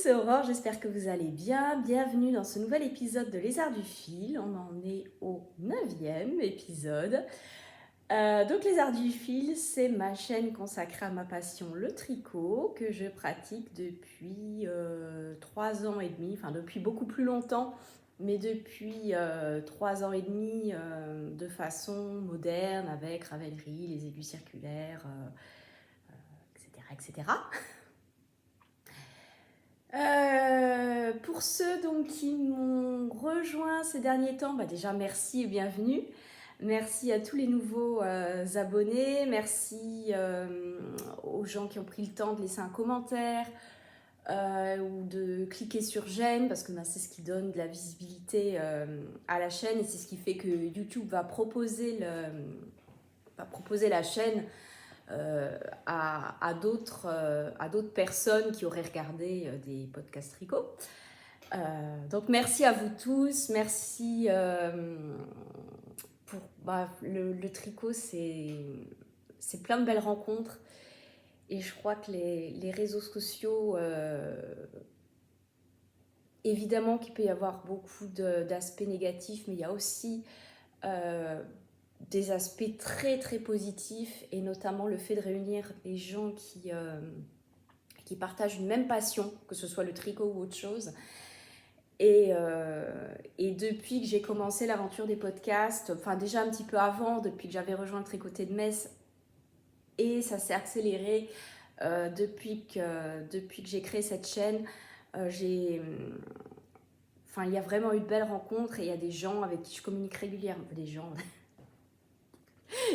c'est Aurore, j'espère que vous allez bien. Bienvenue dans ce nouvel épisode de Les Arts du Fil. On en est au 9e épisode. Donc Les Arts du Fil, c'est ma chaîne consacrée à ma passion, le tricot, que je pratique depuis 3 ans et demi, enfin depuis beaucoup plus longtemps, mais depuis 3 ans et demi de façon moderne avec ravellerie, les aiguilles circulaires, etc., etc. Pour ceux donc qui m'ont rejoint ces derniers temps, déjà merci et bienvenue. Merci à tous les nouveaux abonnés, merci aux gens qui ont pris le temps de laisser un commentaire ou de cliquer sur j'aime parce que c'est ce qui donne de la visibilité à la chaîne et c'est ce qui fait que YouTube va proposer la chaîne à d'autres personnes qui auraient regardé des podcasts tricot. Donc merci à vous tous, merci pour le tricot, c'est plein de belles rencontres et je crois que les réseaux sociaux, évidemment qu'il peut y avoir beaucoup d'aspects négatifs, mais il y a aussi des aspects très très positifs et notamment le fait de réunir les gens qui partagent une même passion, que ce soit le tricot ou autre chose. Et depuis que j'ai commencé l'aventure des podcasts, enfin déjà un petit peu avant, depuis que j'avais rejoint le Tricoté de Metz, et ça s'est accéléré depuis que j'ai créé cette chaîne, il y a vraiment eu de belles rencontres et il y a des gens avec qui je communique régulièrement,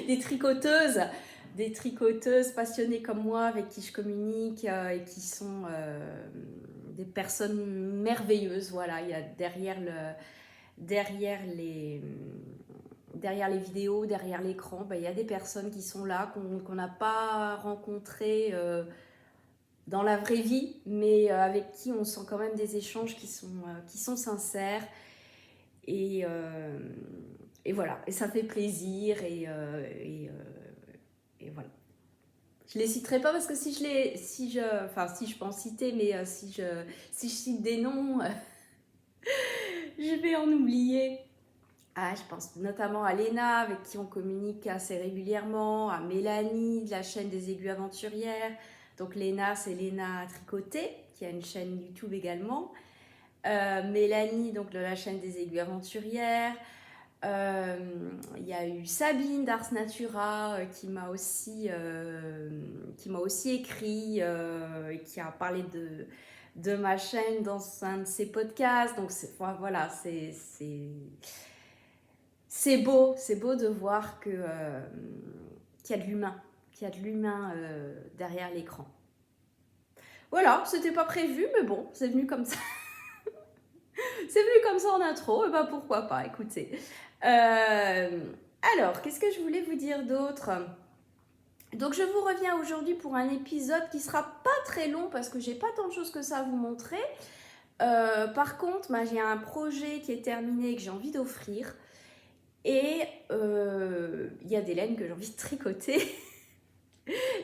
des tricoteuses passionnées comme moi avec qui je communique et qui sont des personnes merveilleuses. Voilà, il y a derrière les vidéos, derrière l'écran, il y a des personnes qui sont là, qu'on n'a pas rencontrées dans la vraie vie, mais avec qui on sent quand même des échanges qui sont sincères. Et voilà, et ça fait plaisir et voilà. Je les citerai pas parce que si je peux en citer, mais si je cite des noms, je vais en oublier. Je pense notamment à Léna, avec qui on communique assez régulièrement, à Mélanie de la chaîne des Aiguilles Aventurières. Donc Léna, c'est Léna Tricoté, qui a une chaîne YouTube également. Mélanie, donc de la chaîne des Aiguilles Aventurières. Il y a eu Sabine d'Ars Natura qui m'a aussi écrit et qui a parlé de ma chaîne dans un de ses podcasts. Donc voilà, c'est beau de voir qu'il y a de l'humain derrière l'écran. Voilà, c'était pas prévu, mais bon, c'est venu comme ça. C'est venu comme ça en intro, et pourquoi pas, écoutez. Alors, qu'est-ce que je voulais vous dire d'autre ? Donc je vous reviens aujourd'hui pour un épisode qui sera pas très long parce que j'ai pas tant de choses que ça à vous montrer. Par contre, j'ai un projet qui est terminé et que j'ai envie d'offrir. Et il y a des laines que j'ai envie de tricoter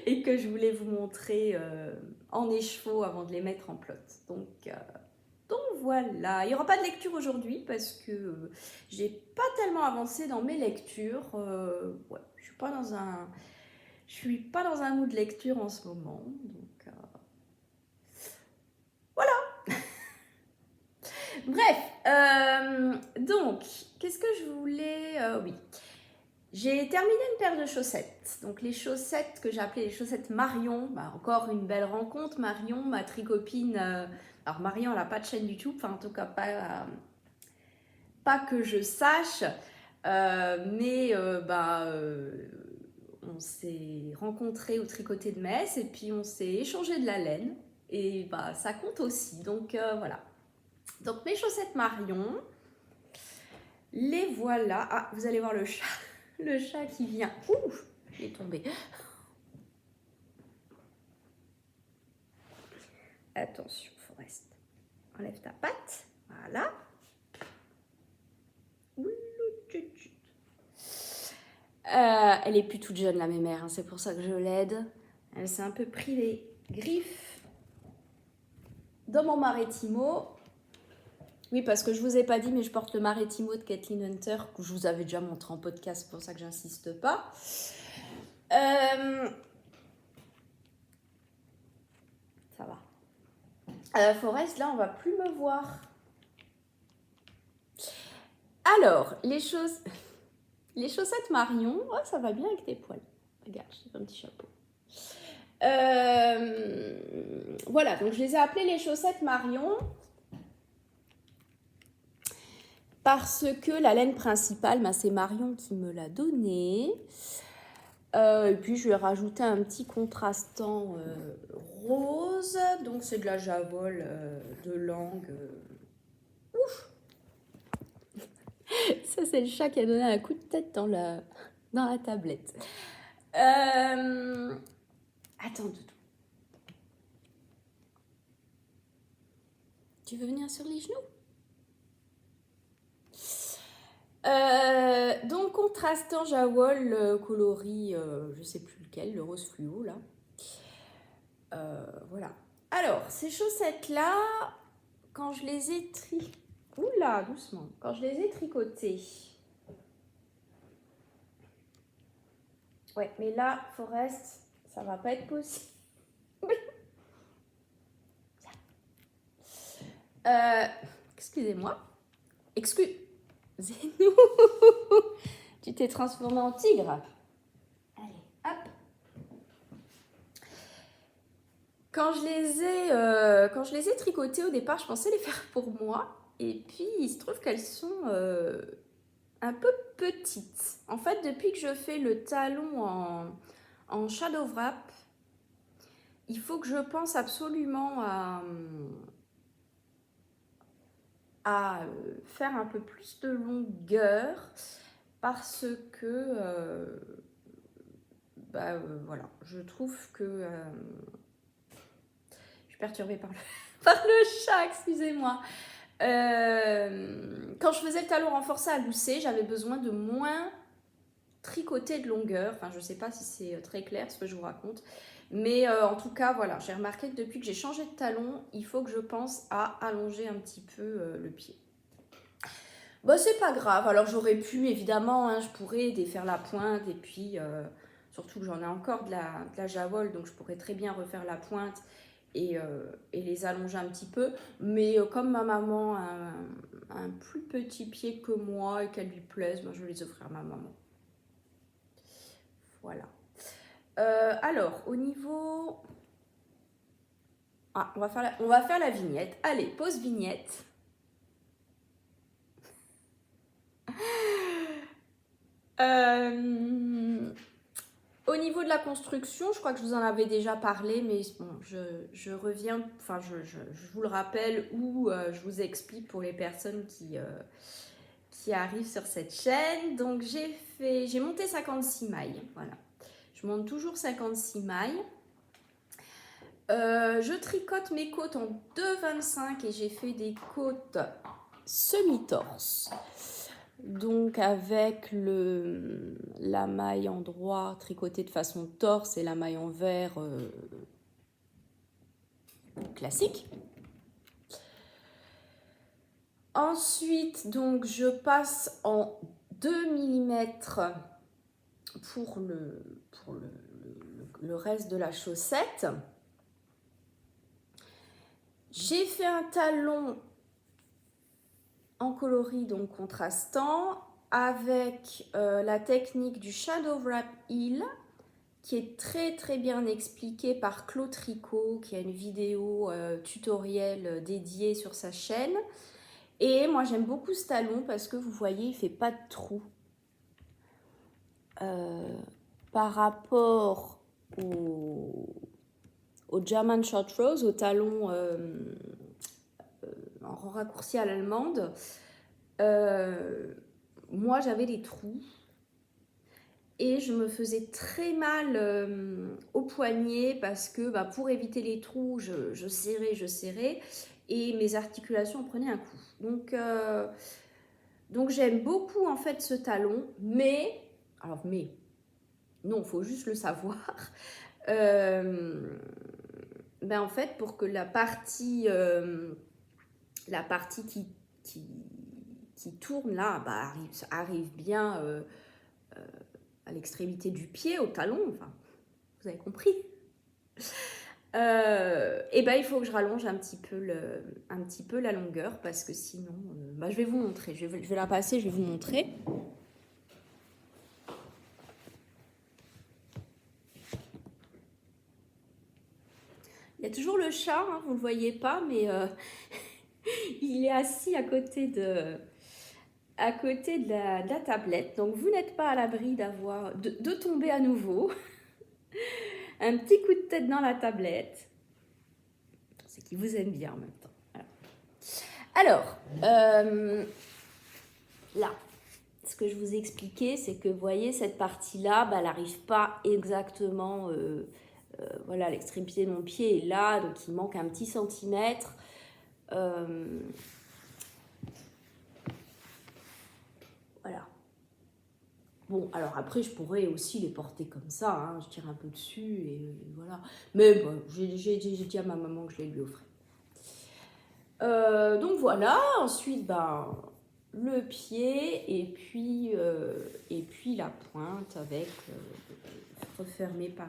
et que je voulais vous montrer en écheveau avant de les mettre en plot. Donc voilà, il n'y aura pas de lecture aujourd'hui parce que j'ai pas tellement avancé dans mes lectures. Je suis pas dans un mood de lecture en ce moment. Donc voilà. Bref, donc qu'est-ce que je voulais oui. J'ai terminé une paire de chaussettes. Donc les chaussettes que j'ai appelées les chaussettes Marion. Encore une belle rencontre. Marion, ma tricopine. Alors Marion, elle n'a pas de chaîne YouTube. Enfin, en tout cas, pas que je sache. Mais on s'est rencontrés au Tricoté de Metz. Et puis on s'est échangé de la laine. Et ça compte aussi. Donc voilà. Donc mes chaussettes Marion. Les voilà. Ah, vous allez voir le chat. Le chat qui vient. Ouh, il est tombé. Attention, Forest. Enlève ta patte. Voilà. Elle est plus toute jeune, la mémère. Hein, c'est pour ça que je l'aide. Elle s'est un peu pris les griffes dans mon Marettimo. Oui, parce que je vous ai pas dit, mais je porte le Marettimo de Kathleen Hunter, que je vous avais déjà montré en podcast, c'est pour ça que j'insiste pas. Ça va. Forest, là, on va plus me voir. Alors, les chaussettes Marion, oh, ça va bien avec tes poils. Regarde, j'ai fait un petit chapeau. Voilà, donc je les ai appelées les chaussettes Marion parce que la laine principale, c'est Marion qui me l'a donnée. Et puis je lui ai rajouté un petit contrastant rose, donc c'est de la Javol de langue. Ouf. Ça c'est le chat qui a donné un coup de tête dans la tablette. Attends, Doudou. Tu veux venir sur les genoux? Donc contrastant Javol coloris, je sais plus lequel, le rose fluo là. Voilà. Alors ces chaussettes là, quand je les ai oula, doucement. Quand je les ai tricotées. Ouais, mais là, Forest, ça va pas être possible. Excusez-moi. Excusez-nous. Tu t'es transformé en tigre. Allez, hop. Quand je les ai tricotées au départ, je pensais les faire pour moi. Et puis, il se trouve qu'elles sont un peu petites. En fait, depuis que je fais le talon en shadow wrap, il faut que je pense absolument à faire un peu plus de longueur parce que voilà, je trouve que je suis perturbée par le chat, excusez-moi. Quand je faisais le talon renforcé à gousset, j'avais besoin de moins tricoter de longueur. Enfin, je sais pas si c'est très clair ce que je vous raconte. Mais en tout cas, voilà, j'ai remarqué que depuis que j'ai changé de talon, il faut que je pense à allonger un petit peu le pied. Bah, c'est pas grave. Alors, j'aurais pu, évidemment, je pourrais défaire la pointe et puis, surtout que j'en ai encore de la Javol, donc je pourrais très bien refaire la pointe et les allonger un petit peu. Mais comme ma maman a un plus petit pied que moi et qu'elle lui plaise, je vais les offrir à ma maman. Voilà. Alors, au niveau... Ah, on va faire la vignette. Allez, pause vignette. Au niveau de la construction, je crois que je vous en avais déjà parlé, mais bon, je reviens, enfin je vous le rappelle ou je vous explique pour les personnes qui arrivent sur cette chaîne. Donc j'ai monté 56 mailles, voilà. Je monte toujours 56 mailles. Je tricote mes côtes en 2,25 et j'ai fait des côtes semi-torse. Donc avec la maille en droit tricotée de façon torse et la maille en vert classique. Ensuite, donc je passe en 2 mm pour le reste de la chaussette. J'ai fait un talon en coloris, donc contrastant, avec la technique du Shadow Wrap Heel, qui est très très bien expliquée par Claude Tricot, qui a une vidéo tutoriel dédiée sur sa chaîne. Et moi j'aime beaucoup ce talon parce que vous voyez, il ne fait pas de trou. Par rapport au German Short Rose, au talon en raccourci à l'allemande, moi j'avais des trous et je me faisais très mal au poignet parce que pour éviter les trous, je serrais et mes articulations prenaient un coup. Donc j'aime beaucoup en fait ce talon, mais non, il faut juste le savoir. ben en fait, pour que la partie qui tourne là, bah, arrive bien à l'extrémité du pied, au talon, enfin, vous avez compris. Et ben il faut que je rallonge un petit peu la longueur parce que sinon, bah, je vais vous montrer, je vais la passer, je vais vous montrer. Il y a toujours le chat, hein, vous ne le voyez pas, mais il est assis à côté de la tablette. Donc vous n'êtes pas à l'abri de tomber à nouveau. Un petit coup de tête dans la tablette. C'est qu'il vous aime bien en même temps. Voilà. Alors, là, ce que je vous ai expliqué, c'est que vous voyez, cette partie-là, bah, elle n'arrive pas exactement... voilà, l'extrémité de mon pied est là, donc il manque un petit centimètre. Voilà. Bon, alors après, je pourrais aussi les porter comme ça, hein, je tire un peu dessus et voilà. Mais bon, j'ai dit à ma maman que je les lui offrais. Donc voilà, ensuite, ben, le pied et puis la pointe avec refermé par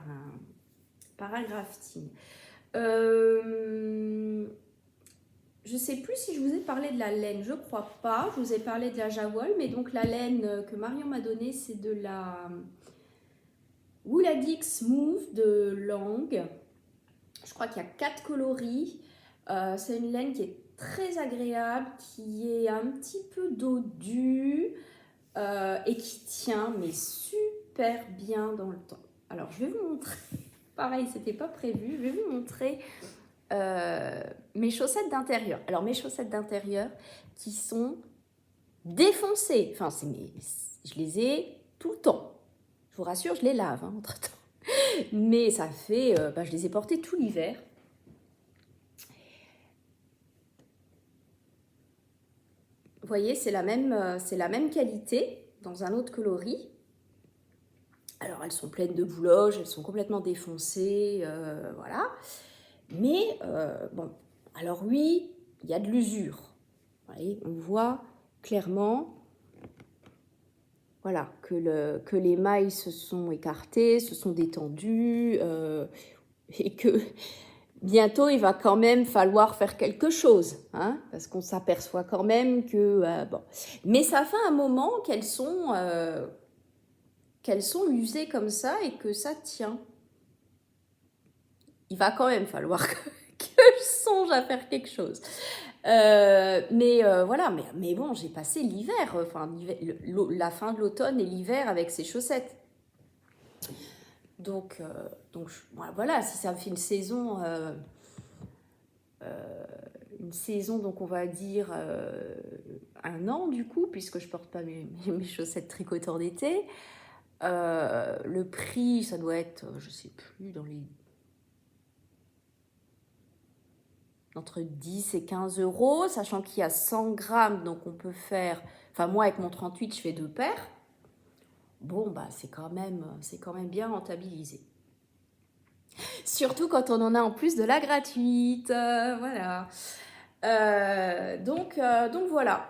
un grafting. Je ne sais plus si je vous ai parlé de la laine, je crois pas. Je vous ai parlé de la Jawol, mais donc la laine que Marion m'a donnée, c'est de la Wooladic Smooth de Lang. Je crois qu'il y a 4 coloris. C'est une laine qui est très agréable, qui est un petit peu dodue et qui tient mais super bien dans le temps. Alors je vais vous montrer, pareil, c'était pas prévu, je vais vous montrer mes chaussettes d'intérieur. Alors mes chaussettes d'intérieur qui sont défoncées, enfin je les ai tout le temps. Je vous rassure, je les lave hein, entre temps. Mais ça fait, je les ai portées tout l'hiver. Vous voyez, c'est la même qualité dans un autre coloris. Alors elles sont pleines de bouloges, elles sont complètement défoncées, voilà. Mais bon, alors oui, il y a de l'usure. Vous voyez, on voit clairement, voilà, que les mailles se sont écartées, se sont détendues, et que bientôt il va quand même falloir faire quelque chose, hein, parce qu'on s'aperçoit quand même que bon. Mais ça fait un moment qu'elles sont usées comme ça et que ça tient. Il va quand même falloir que je songe à faire quelque chose. Voilà, mais bon, j'ai passé l'hiver, enfin la fin de l'automne et l'hiver avec ces chaussettes. Donc voilà, si ça me fait une saison, donc on va dire 1 an du coup, puisque je porte pas mes chaussettes tricoteurs d'été. Le prix, ça doit être, je sais plus, entre 10 et 15 euros, sachant qu'il y a 100 grammes, donc on peut faire... Enfin, moi, avec mon 38, je fais 2 paires. Bon, bah, c'est quand même bien rentabilisé. Surtout quand on en a en plus de la gratuite. Voilà. Donc voilà.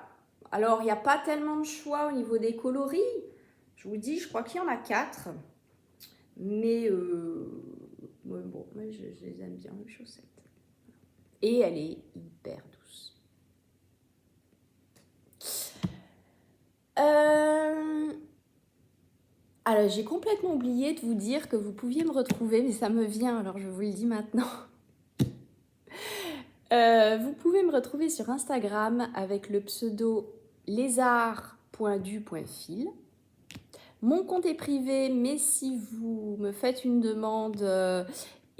Alors, il n'y a pas tellement de choix au niveau des coloris. Je vous dis, je crois qu'il y en a 4. Mais bon, je les aime bien, les chaussettes. Et elle est hyper douce. Alors, j'ai complètement oublié de vous dire que vous pouviez me retrouver, mais ça me vient, alors je vous le dis maintenant. Vous pouvez me retrouver sur Instagram avec le pseudo lézard.du.fil. Mon compte est privé, mais si vous me faites une demande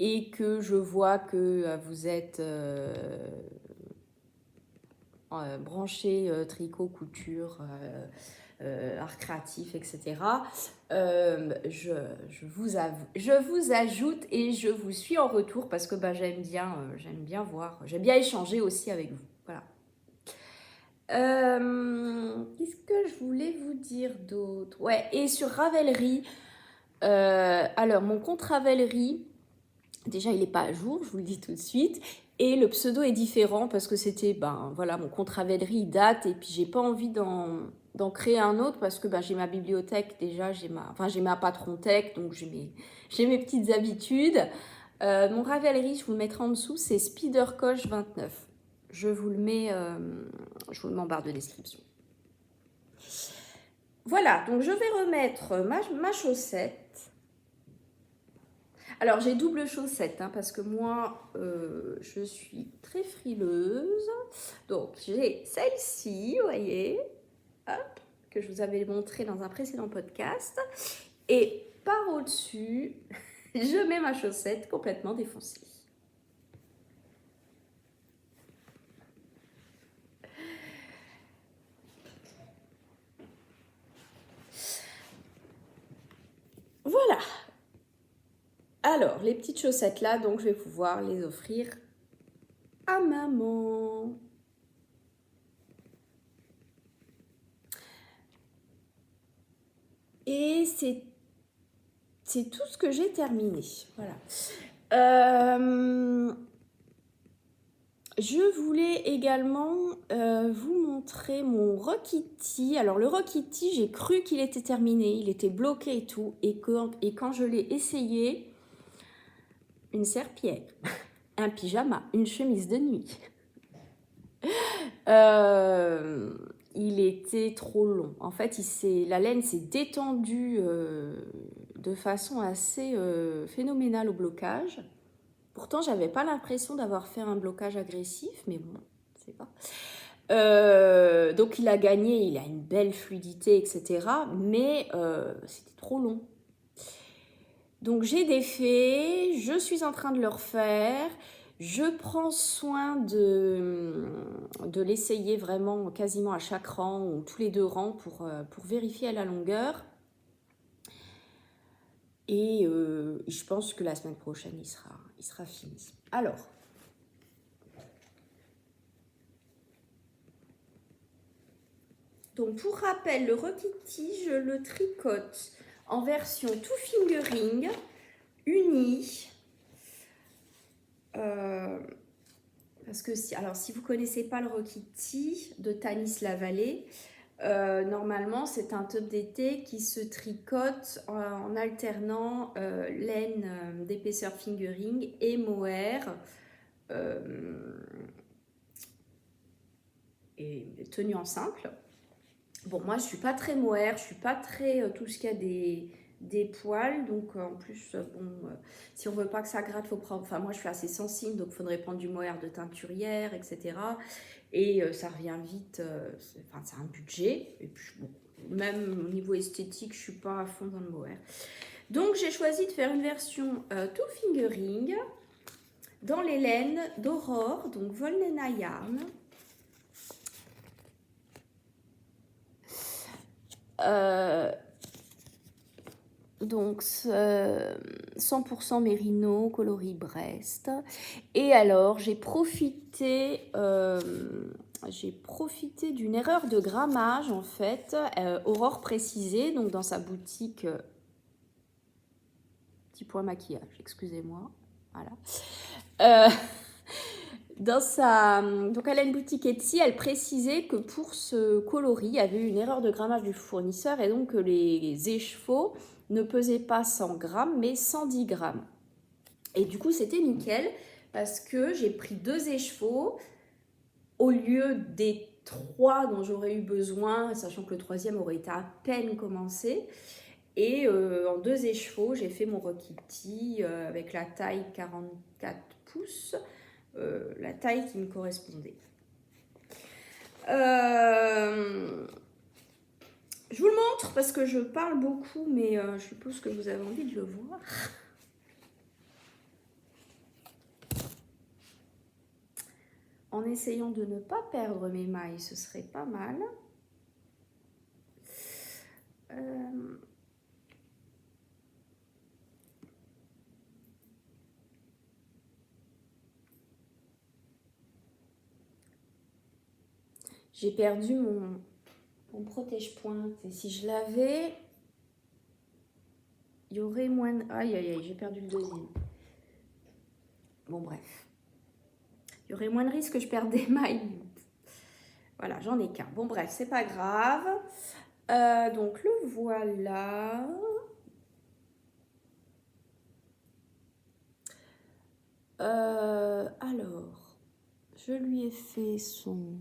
et que je vois que vous êtes branché tricot, couture, art créatif, etc., je vous ajoute et je vous suis en retour parce que j'aime bien voir, j'aime bien échanger aussi avec vous. Voilà. Qu'est-ce que je voulais vous dire d'autre? Ouais, et sur Ravelry, alors mon compte Ravelry, Déjà, il n'est pas à jour, je vous le dis tout de suite. Et le pseudo est différent parce que c'était, voilà, mon compte Ravelry date et puis j'ai pas envie d'en créer un autre parce que j'ai ma bibliothèque déjà, j'ai ma patrontech, donc j'ai mes petites habitudes. Mon Ravelry, je vous le mettrai en dessous, c'est Spidercoche 29. Je vous le mets en barre de description. Voilà, donc je vais remettre ma chaussette. Alors, j'ai double chaussette, parce que moi, je suis très frileuse. Donc, j'ai celle-ci, vous voyez, hop, que je vous avais montré dans un précédent podcast. Et par au-dessus, je mets ma chaussette complètement défoncée. Voilà. Alors, les petites chaussettes là, donc je vais pouvoir les offrir à maman. Et c'est tout ce que j'ai terminé. Voilà. Je voulais également vous montrer mon Rockity. Alors le Rockity, j'ai cru qu'il était terminé, il était bloqué et tout. Et quand je l'ai essayé, une serpillière, un pyjama, une chemise de nuit. Il était trop long. En fait, la laine s'est détendue de façon assez phénoménale au blocage. Pourtant, j'avais pas l'impression d'avoir fait un blocage agressif, mais bon, je sais pas. Donc, il a gagné, il a une belle fluidité, etc. Mais c'était trop long. Donc, j'ai défait, je suis en train de le refaire. Je prends soin de l'essayer vraiment quasiment à chaque rang ou tous les 2 rangs pour vérifier la longueur. Et je pense que la semaine prochaine, il sera fini. Alors, donc pour rappel, le Rockity, je le tricote en version two fingering, uni. Parce que si vous ne connaissez pas le Rockity de Tanis Lavallée, normalement c'est un top d'été qui se tricote en alternant laine d'épaisseur fingering et mohair et tenue en simple. Bon, moi je suis pas très mohair, je suis pas très tout ce qu'il y a des poils, donc en plus si on veut pas que ça gratte, faut prendre, moi je suis assez sensible, donc il faudrait prendre du mohair de teinturière, etc. Et ça revient vite, c'est un budget, et puis bon, même au niveau esthétique, je suis pas à fond dans le mohair. Donc j'ai choisi de faire une version two fingering dans les laines d'Aurore, donc Volnena Yarn. Donc 100% mérino, coloris Brest. Et alors j'ai profité d'une erreur de grammage en fait. Aurore précisé, donc dans sa boutique petit point maquillage, excusez-moi, voilà. Donc elle a une boutique Etsy, elle précisait que pour ce coloris, il y avait eu une erreur de grammage du fournisseur et donc que les écheveaux ne pesaient pas 100 grammes mais 110 grammes. Et du coup c'était nickel parce que j'ai pris 2 écheveaux au lieu des 3 dont j'aurais eu besoin, sachant que le 3e aurait été à peine commencé. Et en 2 écheveaux, j'ai fait mon Rockity avec la taille 44 pouces. La taille qui me correspondait. Je vous le montre parce que je parle beaucoup, mais je suppose que vous avez envie de le voir. En essayant de ne pas perdre mes mailles, ce serait pas mal. J'ai perdu mon protège-pointe. Et si je l'avais, il y aurait moins de... Aïe, aïe, aïe, j'ai perdu le 2e. Bon, bref. Il y aurait moins de risques que je perde des mailles. Voilà, j'en ai qu'un. Bon, bref, c'est pas grave. Donc, le voilà. Alors, je lui ai fait son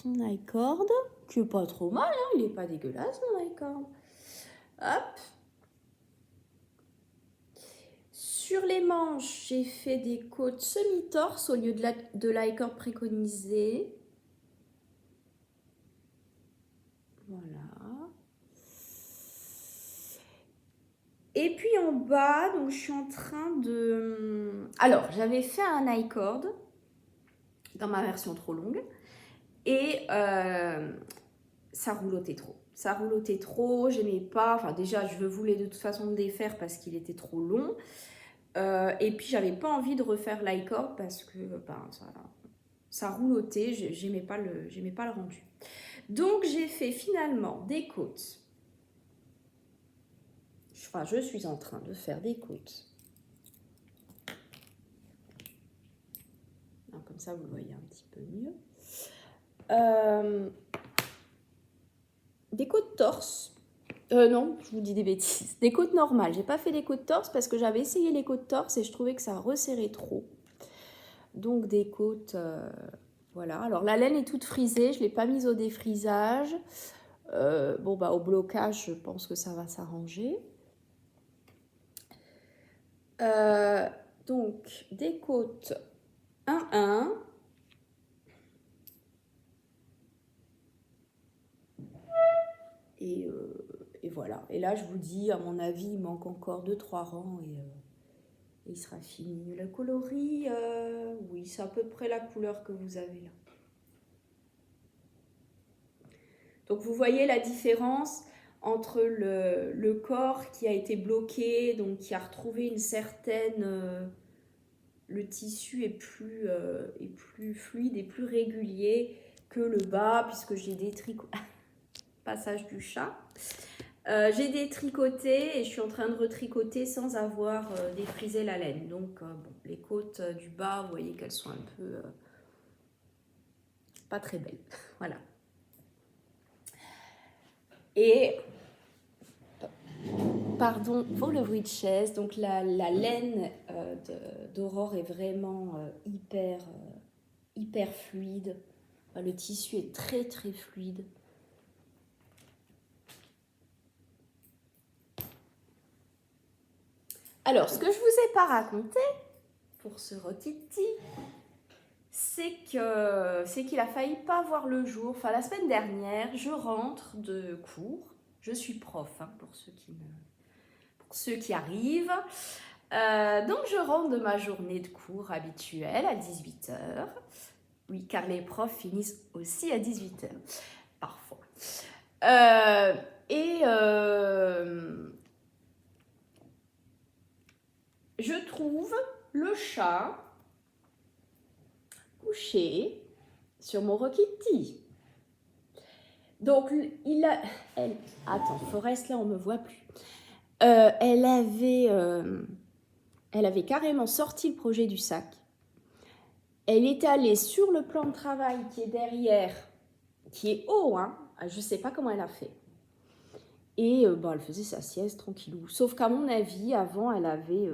I-cord, qui est pas trop mal, hein, il est pas dégueulasse, mon I-cord. Hop. Sur les manches, j'ai fait des côtes semi-torse au lieu de l'i-cord préconisé. Voilà. Et puis en bas, donc je suis en train de... Alors, j'avais fait un i-cord dans ma version trop longue et ça roulotait trop. Ça roulotait trop, j'aimais pas. Enfin, déjà, je voulais de toute façon le défaire parce qu'il était trop long. Et puis, j'avais pas envie de refaire l'i-cord parce que ben, ça roulotait, j'aimais pas le rendu. Donc, j'ai fait finalement des côtes. Enfin, je suis en train de faire des côtes. Alors, comme ça, vous voyez un petit peu mieux. Des côtes torse. Non, je vous dis des bêtises. Des côtes normales. J'ai pas fait des côtes torse parce que j'avais essayé les côtes torse et je trouvais que ça resserrait trop. Donc des côtes, voilà. Alors la laine est toute frisée, je l'ai pas mise au défrisage. Bon bah au blocage, je pense que ça va s'arranger. Donc des côtes 1-1. Et voilà. Et là, je vous dis, à mon avis, il manque encore 2-3 rangs et il sera fini. Le coloris, oui, c'est à peu près la couleur que vous avez là. Donc, vous voyez la différence entre le corps qui a été bloqué, donc qui a retrouvé une certaine... le tissu est plus fluide et plus régulier que le bas, puisque j'ai des tricots... Passage du chat. J'ai détricoté et je suis en train de retricoter sans avoir défrisé la laine. Donc, bon, les côtes du bas, vous voyez qu'elles sont un peu pas très belles. Voilà. Et, pardon pour le bruit de chaise, donc la laine d'Aurore est vraiment hyper fluide. Le tissu est très fluide. Alors, ce que je ne vous ai pas raconté pour ce rotiti, c'est qu'il a failli pas voir le jour. Enfin, la semaine dernière, je rentre de cours. Je suis prof, hein, pour ceux qui arrivent. Donc, je rentre de ma journée de cours habituelle à 18h. Oui, car les profs finissent aussi à 18h, parfois. Je trouve le chat couché sur mon Rokiti. Donc, attends, Forest, là, on ne me voit plus. Elle avait carrément sorti le projet du sac. Elle est allée sur le plan de travail qui est derrière, qui est haut, hein. Je ne sais pas comment elle a fait. Et elle faisait sa sieste tranquillou. Sauf qu'à mon avis, avant, elle avait...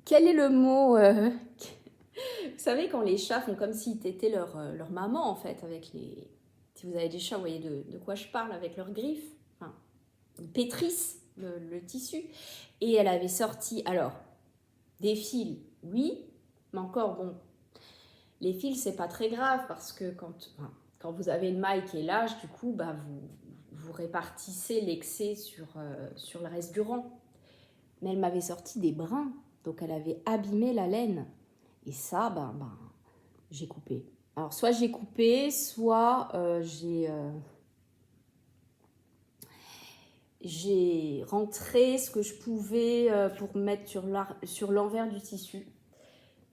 Quel est le mot Vous savez, quand les chats font comme si t'étais leur maman, en fait, avec les... Si vous avez des chats, vous voyez de quoi je parle, avec leurs griffes. Enfin, ils pétrissent le tissu. Et elle avait sorti, alors, des fils, oui, mais encore, bon, les fils, c'est pas très grave, parce que quand vous avez une maille qui est large, du coup, bah, vous répartissez l'excès sur le reste du rang. Mais elle m'avait sorti des brins, donc elle avait abîmé la laine. Et ça, j'ai coupé. Alors, soit j'ai coupé, soit j'ai rentré ce que je pouvais pour mettre sur l'envers du tissu.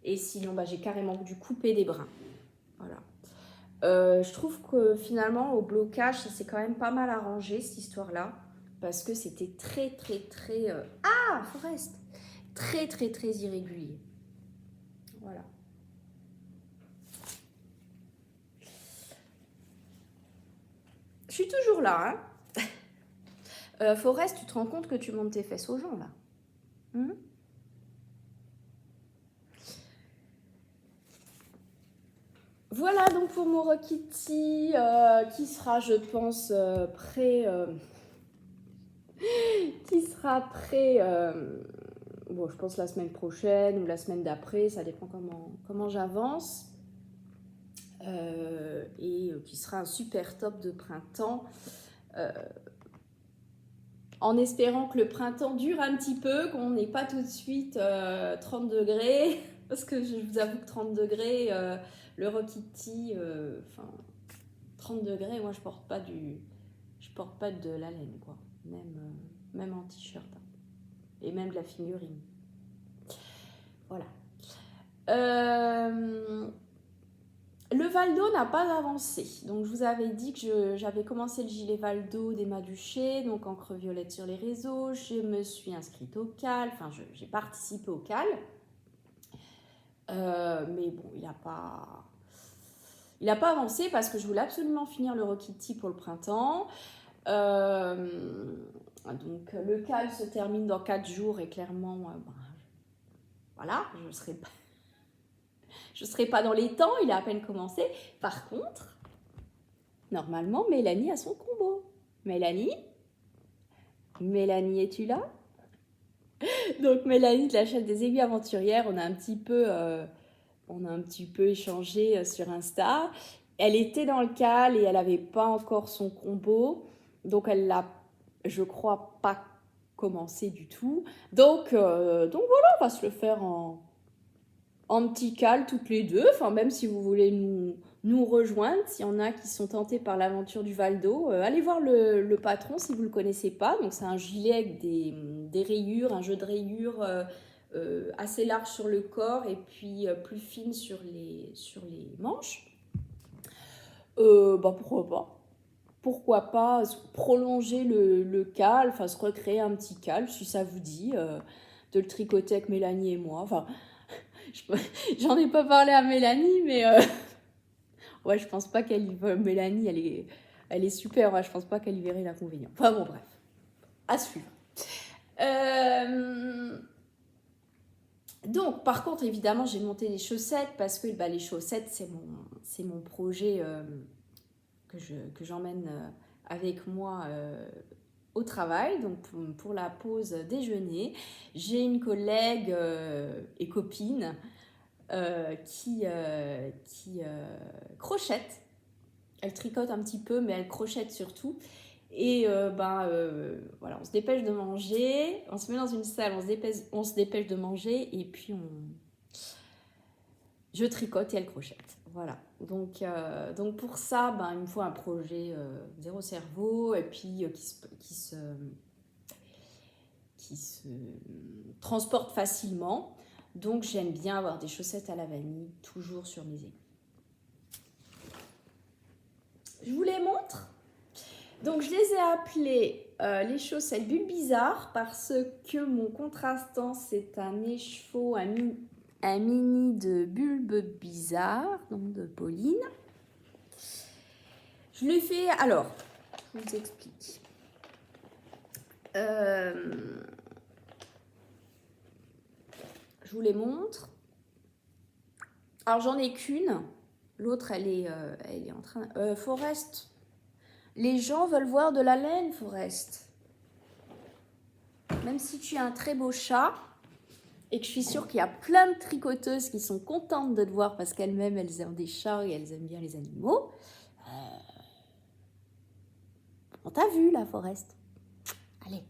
Et sinon, j'ai carrément dû couper des brins. Voilà. Je trouve que finalement, au blocage, ça s'est quand même pas mal arrangé, cette histoire-là. parce que c'était très, très, très... Ah, Forest! Très, très, très irrégulier. Voilà. Je suis toujours là, hein. Forest, tu te rends compte que tu montes tes fesses aux gens, là? Voilà donc pour mon Rokiti qui sera, je pense, prêt. Qui sera prêt, bon, je pense la semaine prochaine ou la semaine d'après, ça dépend comment j'avance. Et qui sera un super top de printemps. En espérant que le printemps dure un petit peu, qu'on n'ait pas tout de suite 30 degrés. Parce que je vous avoue que 30 degrés, le Rokiti, 30 degrés, moi je porte pas de la laine, quoi. Même en t-shirt. Hein. Et même de la figurine. Voilà. Le Valdo n'a pas avancé. Donc je vous avais dit que j'avais commencé le gilet Valdo des Maduché, donc encre violette sur les réseaux. Je me suis inscrite au CAL, enfin j'ai participé au CAL. Mais bon, il n'a pas avancé parce que je voulais absolument finir le Rokiti pour le printemps. Donc le CAL se termine dans 4 jours et clairement, voilà, je ne serai pas dans les temps, il a à peine commencé. Par contre, normalement, Mélanie a son combo. Mélanie, es-tu là? Donc Mélanie de la chaîne des aiguilles aventurières, on a un petit peu échangé sur Insta. Elle était dans le CAL et elle n'avait pas encore son combo. Donc elle l'a, je crois, pas commencé du tout. Donc voilà, on va se le faire en petit CAL toutes les deux. Enfin, même si vous voulez nous rejoindre, s'il y en a qui sont tentés par l'aventure du Valdo, allez voir le patron si vous ne le connaissez pas. Donc c'est un gilet avec des rayures, un jeu de rayures assez large sur le corps et puis plus fine sur les manches. Pourquoi pas prolonger le CAL, enfin se recréer un petit CAL si ça vous dit, de le tricoter avec Mélanie et moi. Enfin, j'en ai pas parlé à Mélanie, mais ouais, je pense pas qu'elle y veut. Mélanie, elle est super, ouais, je pense pas qu'elle y verrait l'inconvénient. Enfin bon, bref, à suivre. Donc, par contre, évidemment, j'ai monté les chaussettes parce que les chaussettes, c'est mon projet que j'emmène avec moi au travail. Donc, pour la pause déjeuner, j'ai une collègue et copine qui crochette. Elle tricote un petit peu, mais elle crochette surtout. Et voilà, on se dépêche de manger, on se met dans une salle, on se dépêche de manger, et puis je tricote et elle crochette. Voilà. Donc pour ça, il me faut un projet zéro cerveau, et puis qui se transporte facilement. Donc j'aime bien avoir des chaussettes à la vanille, toujours sur mes aiguilles. Je vous les montre. Donc je les ai appelées les chaussettes bulles bizarres parce que mon contrastant c'est un écheveau, un mini de bulbe bizarre, donc de Pauline. Je l'ai fait, alors, je vous explique. Je vous les montre. Alors j'en ai qu'une, l'autre elle est en train... Forest, les gens veulent voir de la laine, Forest. Même si tu es un très beau chat, et que je suis sûre qu'il y a plein de tricoteuses qui sont contentes de te voir parce qu'elles-mêmes, elles aiment des chats et elles aiment bien les animaux. On t'a vu, la Forest. Allez,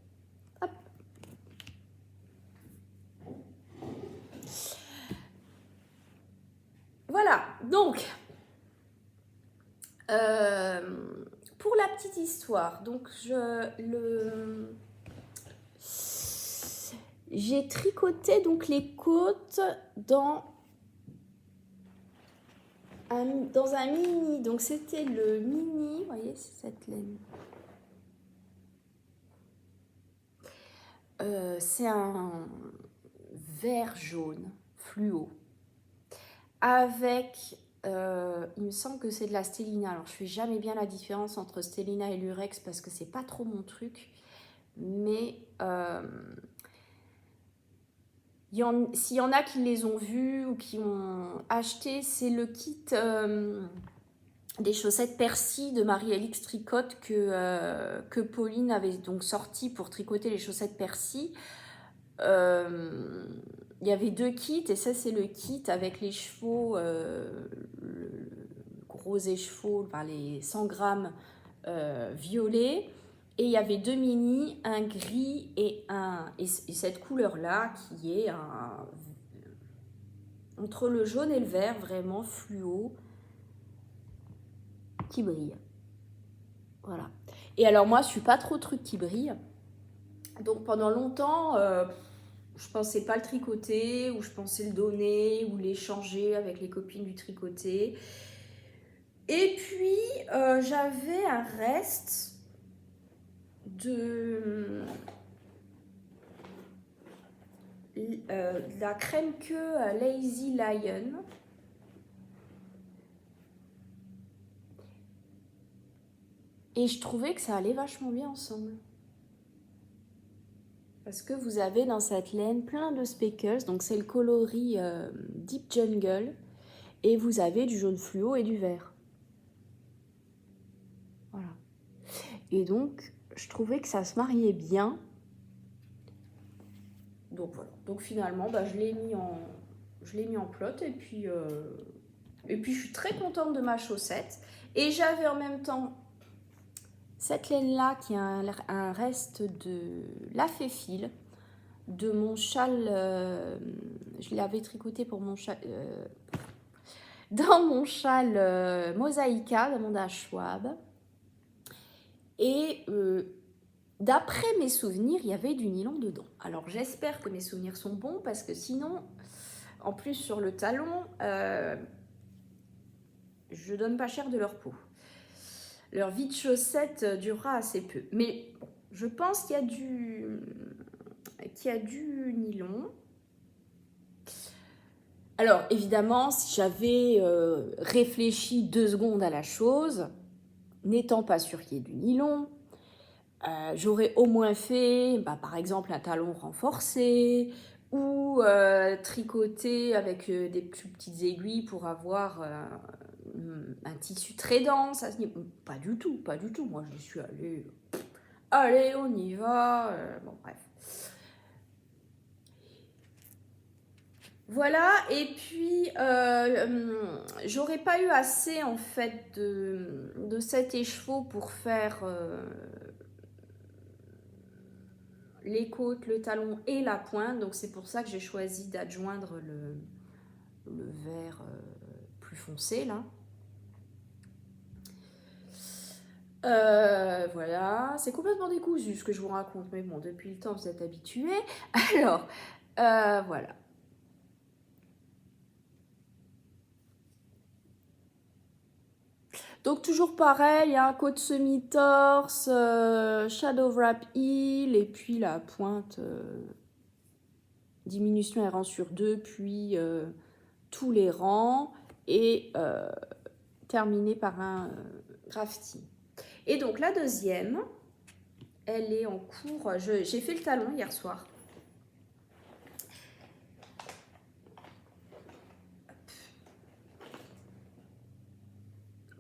hop. Voilà, donc, pour la petite histoire, donc j'ai tricoté donc les côtes dans un mini, donc c'était le mini, vous voyez, c'est cette laine. c'est un vert jaune fluo avec, il me semble que c'est de la stélina. Alors je fais jamais bien la différence entre stélina et lurex parce que c'est pas trop mon truc, mais s'il y en a qui les ont vus ou qui ont acheté, c'est le kit des chaussettes Percy de Marie-Alix Tricotte que Pauline avait donc sorti pour tricoter les chaussettes Percy. Il y avait 2 kits et ça c'est le kit avec les chevaux, le gros écheveau, enfin les 100 grammes violets. Et il y avait 2 mini, un gris et cette couleur là qui est entre le jaune et le vert, vraiment fluo, qui brille. Voilà. Et alors moi je suis pas trop truc qui brille, donc pendant longtemps je pensais pas le tricoter, ou je pensais le donner, ou l'échanger avec les copines du tricoter. Et puis, j'avais un reste de la crème queue Lazy Lion. Et je trouvais que ça allait vachement bien ensemble. Parce que vous avez dans cette laine plein de speckles. Donc c'est le coloris Deep Jungle. Et vous avez du jaune fluo et du vert. Voilà. Et donc, je trouvais que ça se mariait bien. Donc voilà. Donc finalement, bah, je l'ai mis en plot. Et puis je suis très contente de ma chaussette. Et j'avais en même temps cette laine-là qui a un reste de la fil de mon châle. Je l'avais tricoté pour mon châle. Dans mon châle Mosaïka d'Amanda Schwab. Et d'après mes souvenirs, il y avait du nylon dedans. Alors j'espère que mes souvenirs sont bons parce que sinon, en plus sur le talon, je donne pas cher de leur peau. Leur vie de chaussette durera assez peu. Mais bon, je pense qu'il y a du nylon. Alors évidemment, si j'avais réfléchi 2 secondes à la chose, n'étant pas sûr qu'il y ait du nylon, j'aurais au moins fait, par exemple, un talon renforcé ou tricoté avec des plus petites aiguilles pour avoir un tissu très dense. Pas du tout, pas du tout. Moi, je suis allée, allez, on y va. Bon, bref. Voilà, et puis j'aurais pas eu assez en fait de cet écheveau pour faire les côtes, le talon et la pointe. Donc c'est pour ça que j'ai choisi d'adjoindre le vert plus foncé là. Voilà, c'est complètement décousu ce que je vous raconte, mais bon, depuis le temps vous êtes habitués. Alors, voilà. Donc toujours pareil, hein, côte semi-torse, shadow wrap heel, et puis la pointe, diminution et rang sur 2, puis tous les rangs, et terminé par un grafting. Et donc la deuxième, elle est en cours, j'ai fait le talon hier soir.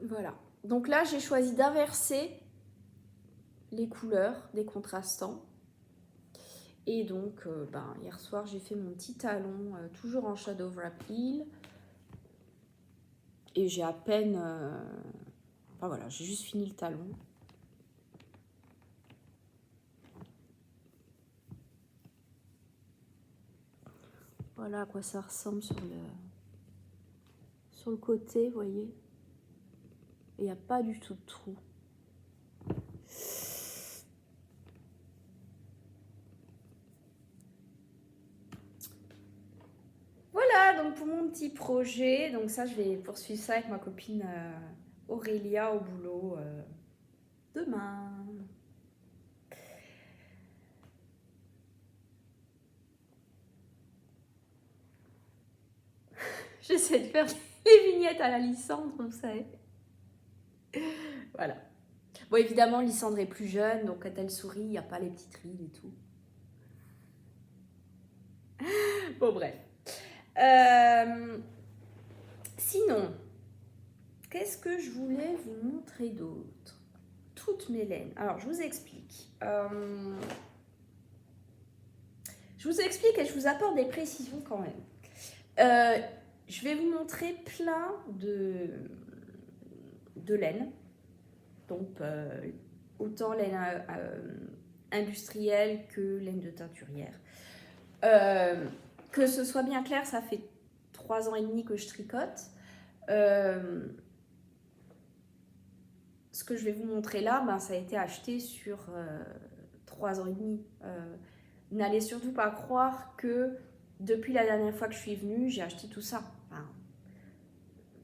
Voilà. Donc là, j'ai choisi d'inverser les couleurs des contrastants. Et donc, hier soir, j'ai fait mon petit talon, toujours en shadow wrap heel. Et j'ai à peine... Enfin voilà, j'ai juste fini le talon. Voilà à quoi ça ressemble sur le côté, vous voyez. Il n'y a pas du tout de trou. Voilà, donc pour mon petit projet, donc ça je vais poursuivre ça avec ma copine Aurélia au boulot demain. J'essaie de faire les vignettes à la Lysandre, vous savez. Voilà. Bon, évidemment, Lysandre est plus jeune, donc quand elle sourit, il n'y a pas les petites rides et tout. Bon, bref. Sinon, qu'est-ce que je voulais vous montrer d'autre? Toutes mes laines. Alors, je vous explique. Je vous explique et je vous apporte des précisions quand même. Je vais vous montrer plein de laine. Donc, autant laine industrielle que laine de teinturière. Que ce soit bien clair, ça fait 3 ans et demi que je tricote. Ce que je vais vous montrer là, ben, ça a été acheté sur 3 ans et demi. N'allez surtout pas croire que depuis la dernière fois que je suis venue, j'ai acheté tout ça. Enfin,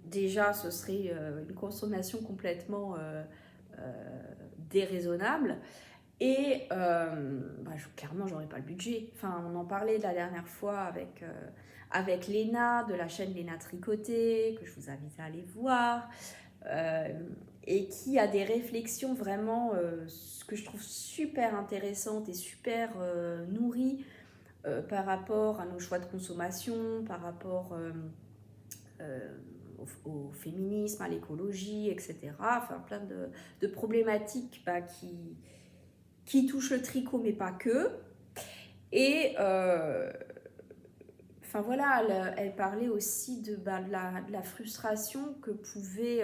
déjà, ce serait une consommation complètement déraisonnable. Et clairement, j'aurais pas le budget. Enfin, on en parlait la dernière fois avec Léna, de la chaîne Léna Tricoté, que je vous invite à aller voir, et qui a des réflexions vraiment, ce que je trouve super intéressantes et super nourries par rapport à nos choix de consommation, par rapport au féminisme, à l'écologie, etc. Enfin, plein de problématiques qui touchent le tricot, mais pas que. Et enfin voilà, elle parlait aussi de la frustration que pouvait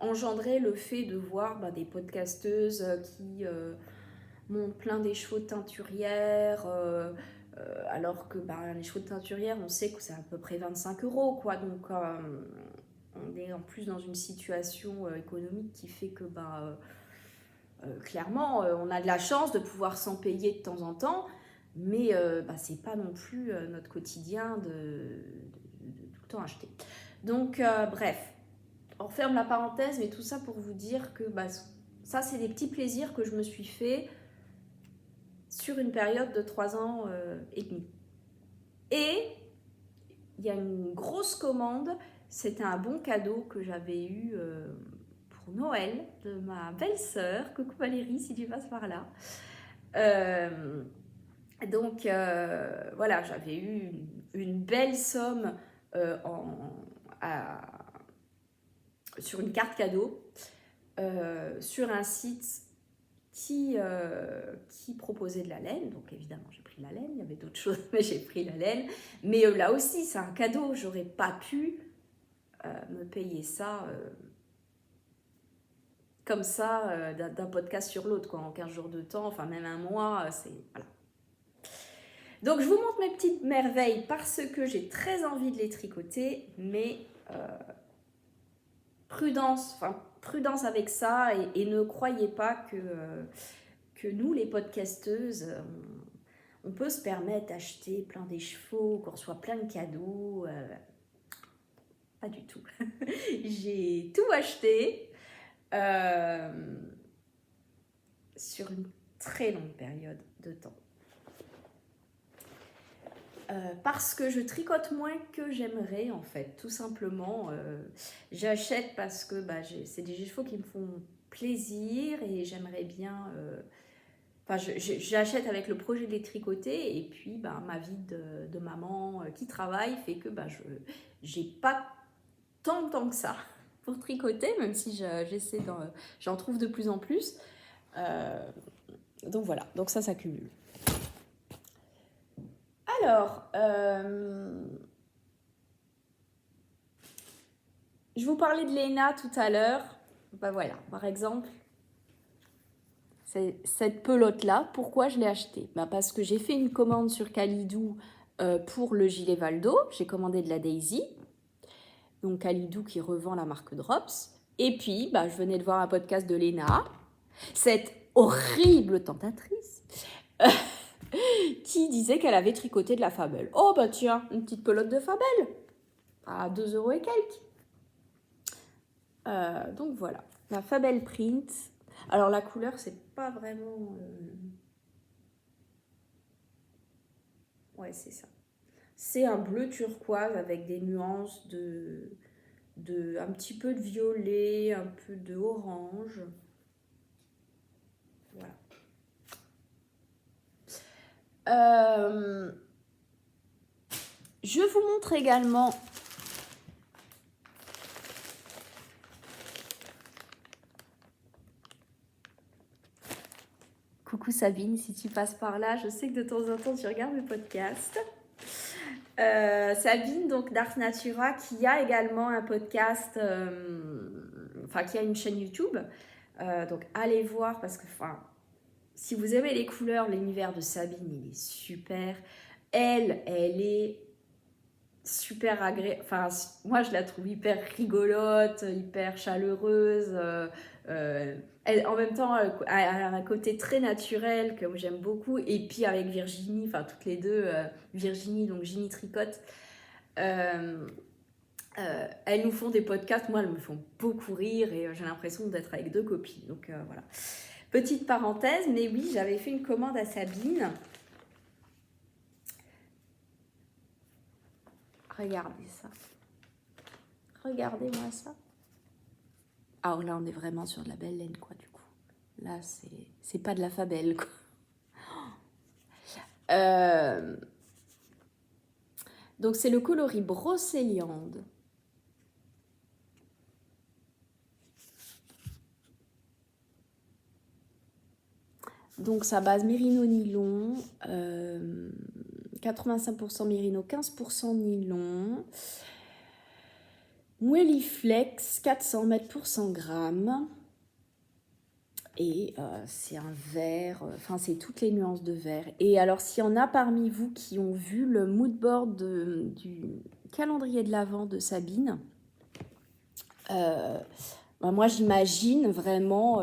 engendrer le fait de voir des podcasteuses qui montent plein des chevaux de teinturière, alors que les chevaux de teinturière, on sait que c'est à peu près 25 €, quoi. Donc on est en plus dans une situation économique qui fait que clairement, on a de la chance de pouvoir s'en payer de temps en temps, mais c'est pas non plus notre quotidien de tout le temps acheter. Donc, bref, on referme la parenthèse, mais tout ça pour vous dire que ça, c'est des petits plaisirs que je me suis fait sur une période de 3 ans et demi. Et il y a une grosse commande, c'était un bon cadeau que j'avais eu pour Noël de ma belle-sœur. Coucou Valérie, si tu passes par là. Donc voilà, j'avais eu une belle somme sur une carte cadeau sur un site qui proposait de la laine. Donc évidemment, j'ai pris la laine. Il y avait d'autres choses, mais j'ai pris la laine. Mais là aussi, c'est un cadeau. J'aurais pas pu me payer ça comme ça d'un podcast sur l'autre, quoi, en 15 jours de temps, enfin même un mois, c'est... Voilà. Donc je vous montre mes petites merveilles parce que j'ai très envie de les tricoter, mais prudence avec ça et ne croyez pas que nous, les podcasteuses, on peut se permettre d'acheter plein des chevaux, qu'on reçoit plein de cadeaux. Pas du tout. J'ai tout acheté sur une très longue période de temps. Parce que je tricote moins que j'aimerais, en fait, tout simplement. J'achète parce que c'est des chevaux qui me font plaisir et j'aimerais bien... j'achète avec le projet de les tricoter et puis ma vie de maman qui travaille fait que j'ai pas tant de temps que ça pour tricoter, même si j'essaie j'en trouve de plus en plus. Donc voilà, donc ça s'accumule. Alors, je vous parlais de Léna tout à l'heure. Voilà, par exemple, cette pelote-là, pourquoi je l'ai achetée? Parce que j'ai fait une commande sur Calidou pour le gilet Valdo. J'ai commandé de la Daisy, donc Calidou qui revend la marque Drops. Et puis, je venais de voir un podcast de Léna, cette horrible tentatrice, qui disait qu'elle avait tricoté de la Fabel. Oh tiens, une petite pelote de Fabel à 2 € et quelques. Donc voilà, la Fabel Print. Alors la couleur, c'est pas vraiment... Ouais, c'est ça. C'est un bleu turquoise avec des nuances un petit peu de violet, un peu de orange. Voilà. Je vous montre également coucou Sabine, si tu passes par là, je sais que de temps en temps tu regardes mes podcasts. Sabine, donc d'Ars Natura, qui a également un podcast, enfin qui a une chaîne YouTube. Donc allez voir parce que, enfin, si vous aimez les couleurs, l'univers de Sabine, il est super. Elle est super agréable. Enfin, moi, je la trouve hyper rigolote, hyper chaleureuse. En même temps, elle a un côté très naturel que j'aime beaucoup. Et puis avec Virginie, enfin toutes les deux, Virginie, donc Ginny Tricotte, elles nous font des podcasts. Moi, elles me font beaucoup rire et j'ai l'impression d'être avec deux copines. Donc voilà. Petite parenthèse, mais oui, j'avais fait une commande à Sabine. Regardez ça. Regardez-moi ça. Alors là, on est vraiment sur de la belle laine, quoi, du coup. Là, c'est pas de la fabelle, quoi. Donc, c'est le coloris Brocéliande. Donc, sa base mérino nylon, 85% mérino, 15% nylon. Moelliflex, 400 mètres pour 100 grammes. Et c'est un vert, enfin c'est toutes les nuances de vert. Et alors s'il y en a parmi vous qui ont vu le moodboard du calendrier de l'Avent de Sabine, moi j'imagine vraiment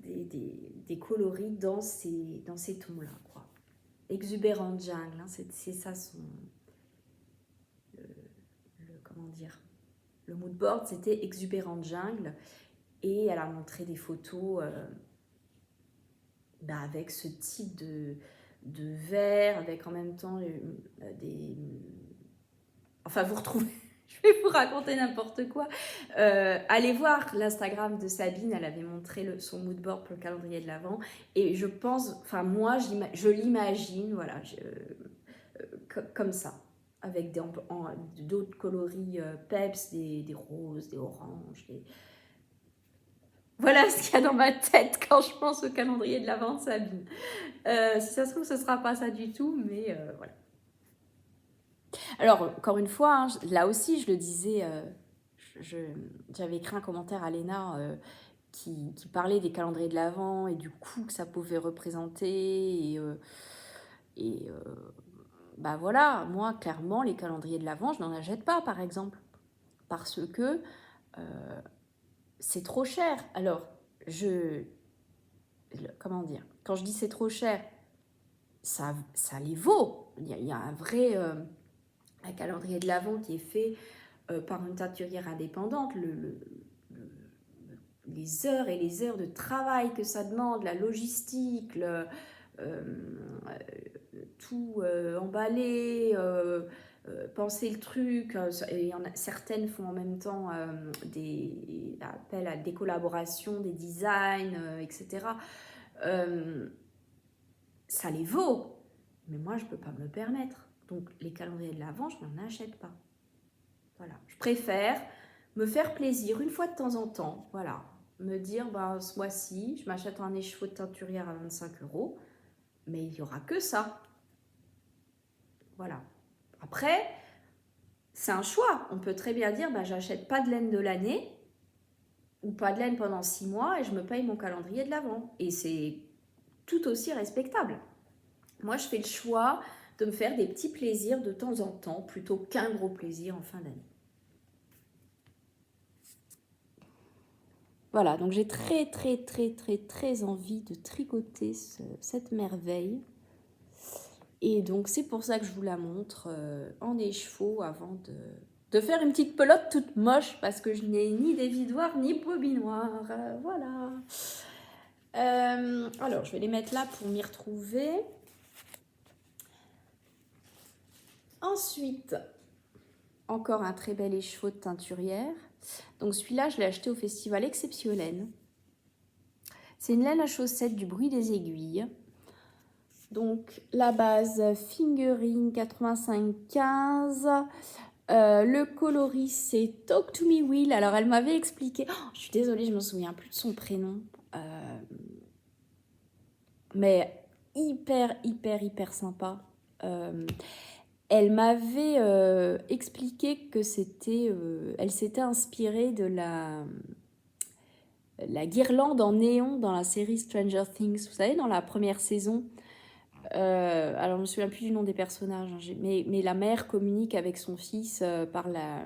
des coloris dans ces tons-là, quoi. Exubérant jungle, hein, c'est ça comment dire, le moodboard, c'était exubérant jungle. Et elle a montré des photos avec ce type de vert, avec en même temps des... Enfin, vous retrouvez... Je vais vous raconter n'importe quoi. Allez voir l'Instagram de Sabine, elle avait montré son moodboard pour le calendrier de l'Avent. Et je pense, enfin moi, je l'imagine, voilà, comme ça, avec d'autres coloris peps, des roses, des oranges, Voilà ce qu'il y a dans ma tête quand je pense au calendrier de l'Avent de Sabine. Si ça se trouve, ce ne sera pas ça du tout, mais voilà. Alors, encore une fois, hein, là aussi, je le disais, j'avais écrit un commentaire à Léna qui parlait des calendriers de l'Avent et du coût que ça pouvait représenter. Bah voilà, moi, clairement, les calendriers de l'Avent, je n'en achète pas, par exemple, parce que c'est trop cher. Alors, comment dire, quand je dis c'est trop cher, ça les vaut. Il y a un vrai un calendrier de l'Avent qui est fait par une teinturière indépendante. Les heures et les heures de travail que ça demande, la logistique, tout emballer, penser le truc. Et certaines font en même temps des appels à des collaborations, des designs, etc. Ça les vaut, mais moi je ne peux pas me le permettre. Donc les calendriers de l'Avent, je n'en achète pas. Voilà, je préfère me faire plaisir une fois de temps en temps, voilà, me dire ce mois-ci, je m'achète un écheveau de teinturière à 25 €, mais il n'y aura que ça. Voilà. Après, c'est un choix. On peut très bien dire j'achète pas de laine de l'année ou pas de laine pendant 6 mois et je me paye mon calendrier de l'Avent. Et c'est tout aussi respectable. Moi, je fais le choix de me faire des petits plaisirs de temps en temps plutôt qu'un gros plaisir en fin d'année. Voilà, donc j'ai très envie de tricoter cette merveille. Et donc c'est pour ça que je vous la montre en écheveau avant de faire une petite pelote toute moche parce que je n'ai ni dévidoir ni bobinoir. Voilà. Alors, je vais les mettre là pour m'y retrouver. Ensuite, encore un très bel écheveau de teinturière. Donc celui-là, je l'ai acheté au Festival Exceptionnel. C'est une laine à chaussettes du bruit des aiguilles. Donc la base Fingering 8515. Le coloris c'est Talk to Me Will. Alors elle m'avait expliqué. Oh, je suis désolée, je me souviens plus de son prénom. Mais hyper sympa. Elle m'avait expliqué que c'était, elle s'était inspirée de la guirlande en néon dans la série Stranger Things. Vous savez, dans la première saison. Alors, je me souviens plus du nom des personnages, hein, mais la mère communique avec son fils par la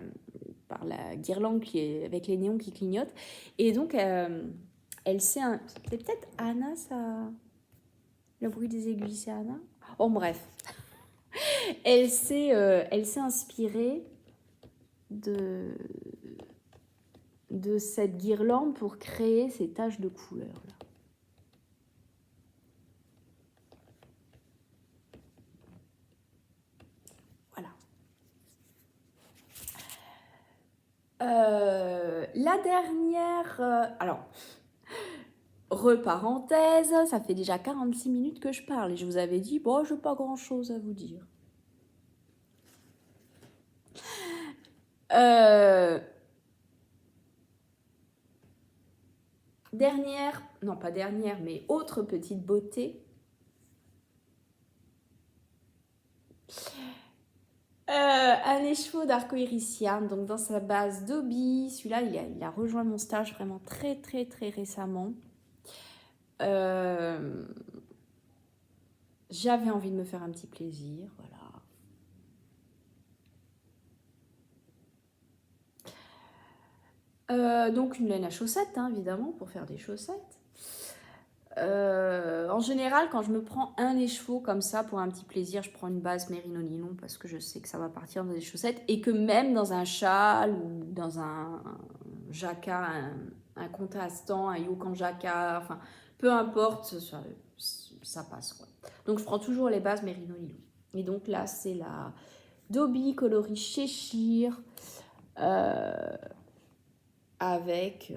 guirlande qui est, avec les néons qui clignotent. Et donc, elle sait... C'est peut-être Anna, ça... Le bruit des aiguilles, c'est Anna. Oh, bref. Elle s'est inspirée de cette guirlande pour créer ces taches de couleur là. Voilà. La dernière... alors, reparenthèse, ça fait déjà 46 minutes que je parle et je vous avais dit, bon, je n'ai pas grand-chose à vous dire. Dernière, non pas dernière, mais autre petite beauté. Un écheveau d'arcoïrisiane, donc dans sa base Dobby. Celui-là, il a rejoint mon stage vraiment très récemment. J'avais envie de me faire un petit plaisir, voilà. Donc une laine à chaussettes, hein, évidemment, pour faire des chaussettes. En général, quand je me prends un écheveau comme ça pour un petit plaisir, je prends une base mérino nylon parce que je sais que ça va partir dans des chaussettes et que même dans un châle ou dans un jacquard, un contrastant, un yoke en jacquard, enfin peu importe, ça passe quoi. Donc je prends toujours les bases mérino nylon. Et donc là, c'est la Dobby coloris Cheshire avec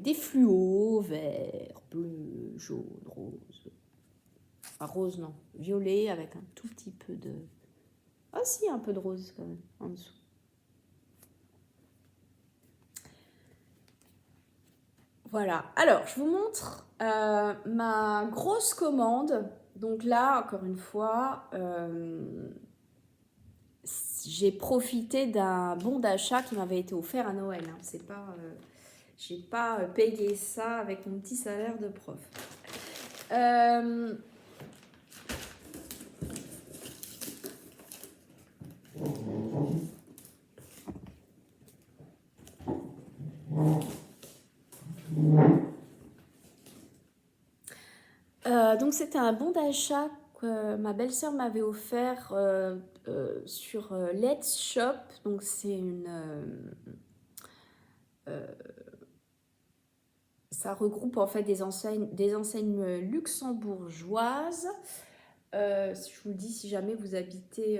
des fluos, vert, bleu, jaune, rose. Enfin, rose, non. Violet avec un tout petit peu de... Ah si, un peu de rose quand même, en dessous. Voilà. Alors, je vous montre ma grosse commande. Donc là, encore une fois, j'ai profité d'un bon d'achat qui m'avait été offert à Noël. Hein. C'est pas... j'ai pas payé ça avec mon petit salaire de prof. Donc c'était un bon d'achat que ma belle-sœur m'avait offert sur Let's Shop. Donc c'est ça regroupe en fait des enseignes luxembourgeoises. Je vous le dis, si jamais vous habitez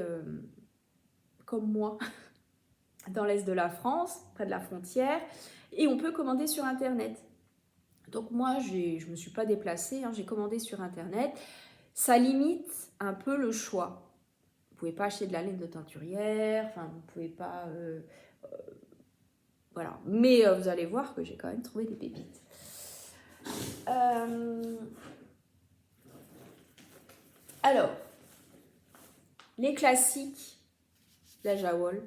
comme moi dans l'est de la France, près de la frontière, et on peut commander sur internet. Donc moi, je ne me suis pas déplacée, hein, j'ai commandé sur internet. Ça limite un peu le choix. Vous ne pouvez pas acheter de la laine de teinturière, enfin vous ne pouvez pas... voilà. Mais vous allez voir que j'ai quand même trouvé des pépites. Alors, les classiques, la Jawol.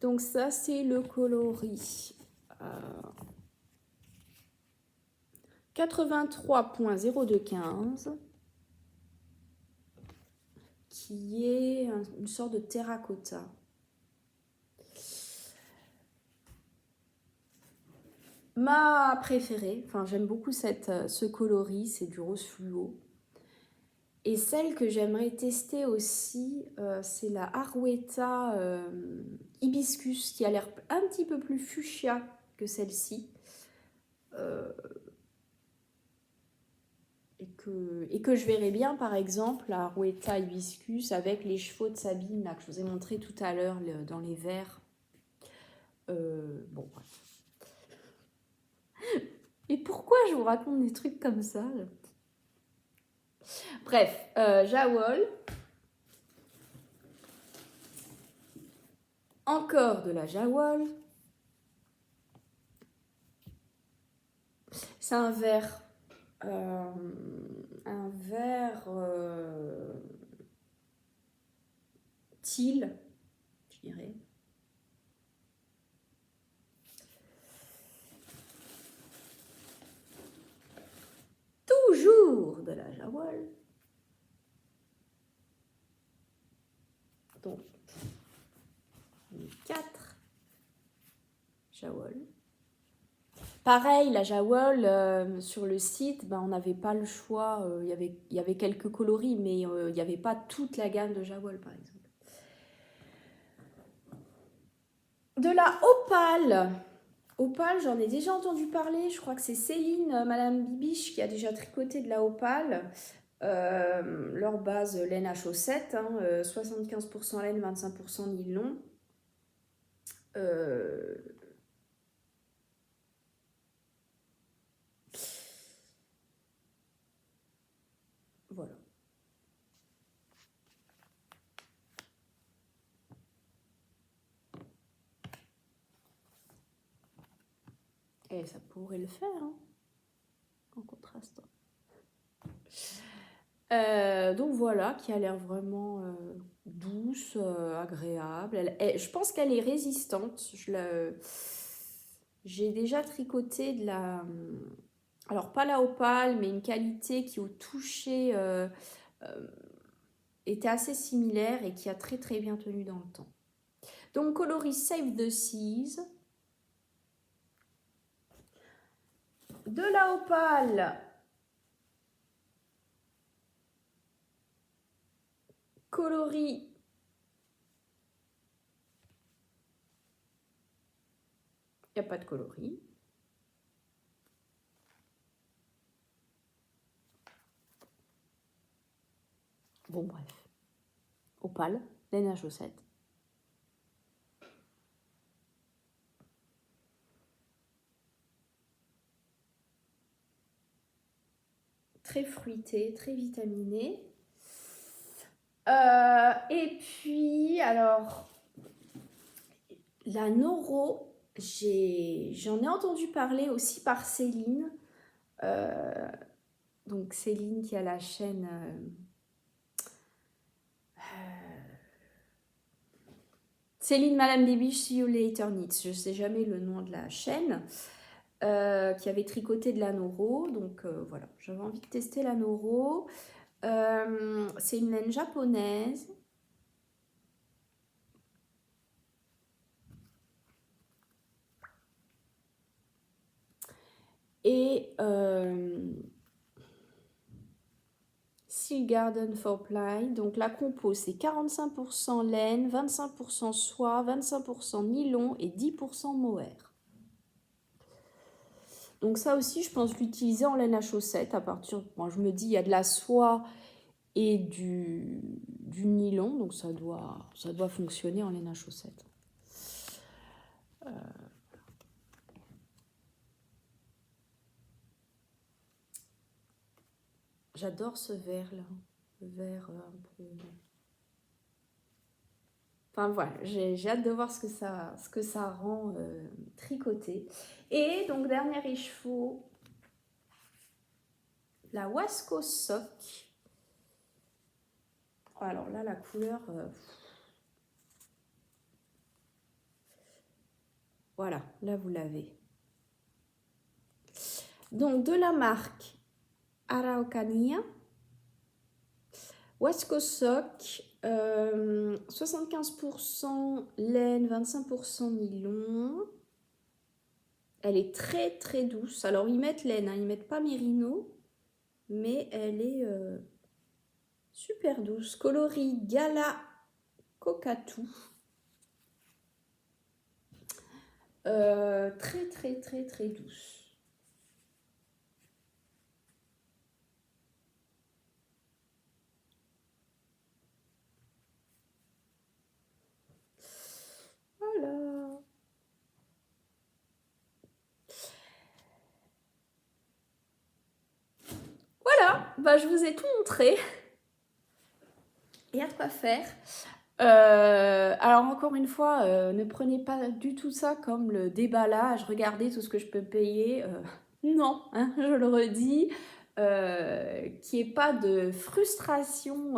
Donc ça, c'est le coloris 83.0215 qui est une sorte de terracotta. Ma préférée, enfin j'aime beaucoup ce coloris, c'est du rose fluo. Et celle que j'aimerais tester aussi, c'est la Arwetta Hibiscus, qui a l'air un petit peu plus fuchsia que celle-ci. et que je verrai bien, par exemple, la Rouetta hibiscus avec les chevaux de Sabine, là, que je vous ai montré tout à l'heure dans les verres. Bon, bref. Et pourquoi je vous raconte des trucs comme ça là? Bref, Jawol. Encore de la Jawol. C'est un verre. Teal, je dirais. Toujours de la Jawol. Donc, 4 Jawol. Pareil, la Jawol, sur le site, on n'avait pas le choix. Il y avait quelques coloris, mais il n'y avait pas toute la gamme de Jawol, par exemple. De la Opale. Opale, j'en ai déjà entendu parler. Je crois que c'est Céline, Madame Bibiche, qui a déjà tricoté de la Opale. Leur base laine à chaussettes, 75% laine, 25% nylon. Voilà. Et ça pourrait le faire, en contraste. Donc voilà, qui a l'air vraiment douce, agréable. Je pense qu'elle est résistante. J'ai déjà tricoté de la... Alors pas la Opale, mais une qualité qui au toucher était assez similaire et qui a très très bien tenu dans le temps. Donc coloris Save the Seas. De la Opale. Coloris il n'y a pas de coloris. Bon, bref. Opale, laine à chaussettes. Très fruité, très vitaminé. Et puis, alors, la Noro, j'en ai entendu parler aussi par Céline. Donc, Céline qui a la chaîne... Céline Madame Bibiche, See You Later Knits. Je ne sais jamais le nom de la chaîne. Qui avait tricoté de la Noro. Donc, voilà, j'avais envie de tester la Noro. C'est une laine japonaise. Et Seal Garden for Ply. Donc la compo, c'est 45% laine, 25% soie, 25% nylon et 10% mohair. Donc ça aussi, je pense l'utiliser en laine à chaussettes. À partir, moi, je me dis, il y a de la soie et du nylon. Donc ça doit fonctionner en laine à chaussettes. J'adore ce vert-là. Le vert un peu... Enfin voilà, j'ai hâte de voir ce que ça rend tricoté. Et donc, dernier écheveau, la Wasco Sock. Alors là, la couleur... voilà, là vous l'avez. Donc, de la marque Araucania, Wasco Sock, 75% laine, 25% nylon. Elle est très très douce. Alors ils mettent laine, ils mettent pas mérino, mais elle est super douce. Coloris Gala Cocatou. Très très très très douce. je vous ai tout montré. Il y a de quoi faire. Alors encore une fois, ne prenez pas du tout ça comme le déballage, regardez tout ce que je peux payer. Non, hein, je le redis, qu'il n'y ait pas de frustration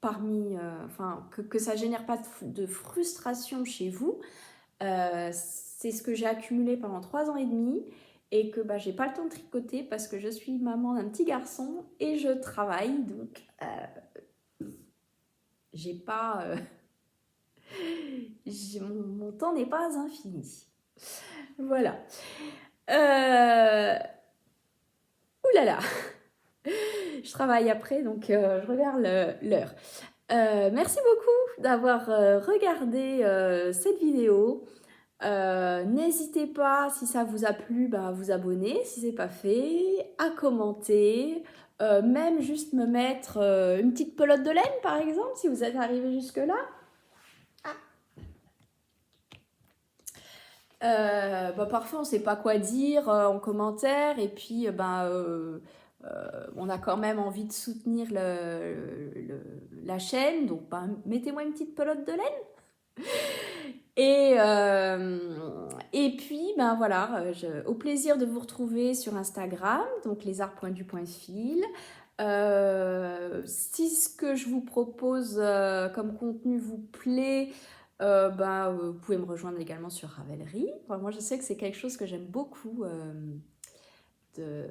enfin que ça génère pas de frustration chez vous. C'est ce que j'ai accumulé pendant 3 ans et demi et que j'ai pas le temps de tricoter parce que je suis maman d'un petit garçon et je travaille, donc j'ai pas mon temps n'est pas infini. Voilà. Ouh là là. Je travaille après, donc je regarde l'heure. Merci beaucoup d'avoir regardé cette vidéo. N'hésitez pas, si ça vous a plu, à vous abonner si ce n'est pas fait, à commenter, même juste me mettre une petite pelote de laine par exemple, si vous êtes arrivé jusque-là. Parfois on ne sait pas quoi dire en commentaire et puis on a quand même envie de soutenir la chaîne, donc mettez-moi une petite pelote de laine. Et puis voilà, au plaisir de vous retrouver sur Instagram, donc lesarts.du.fil. Si ce que je vous propose comme contenu vous plaît, vous pouvez me rejoindre également sur Ravelry. Enfin, moi je sais que c'est quelque chose que j'aime beaucoup, de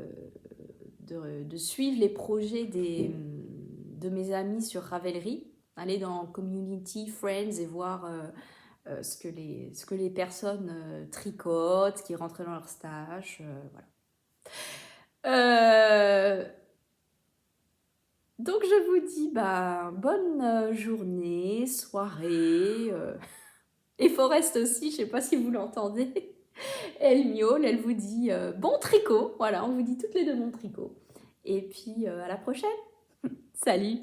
suivre les projets de mes amis sur Ravelry, aller dans Community, Friends et voir ce que les personnes tricotent, ce qui rentre dans leur stash, voilà. Donc je vous dis bonne journée, soirée, et Forest aussi, je sais pas si vous l'entendez, elle miaule, elle vous dit bon tricot, voilà, on vous dit toutes les deux bon tricot, et puis à la prochaine, salut.